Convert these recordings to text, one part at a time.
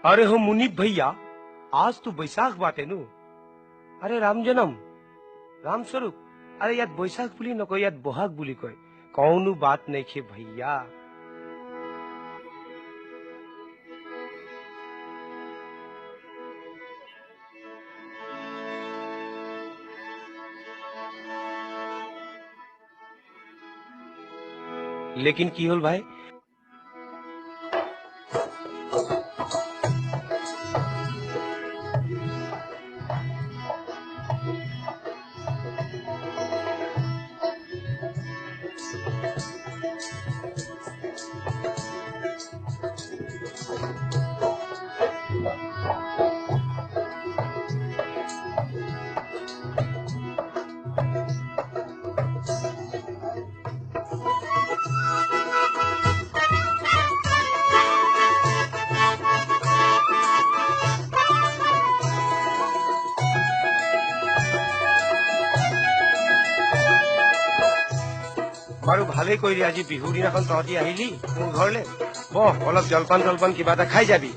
अरे हो मुनीब भैया, आज तो बैसाख बाटे नु। अरे राम जन्म राम स्वरूप, अरे याद बैसाख बुली न कोई, याद बोहाग बुली कोई, कौनु बात नहीं खे भैया। लेकिन की होल भाई? बारू भाले कइली আজি बिहु दिनाखन तहती आहिली मोर घरले। बह अलप जलपान जलपान किबा এটা खाई जाबी।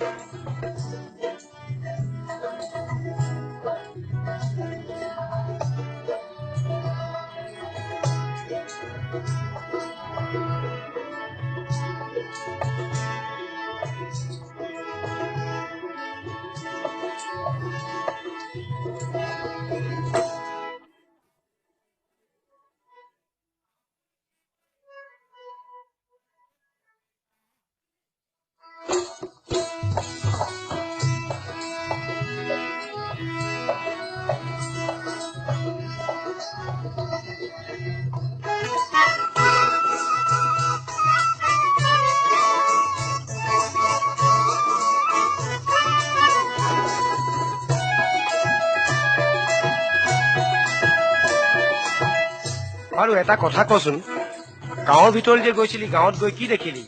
আৰু এটা কথা কচোন, গাঁৱৰ ভিতৰ যে গৈছিলি, গাঁৱত গৈ কি দেখিলি?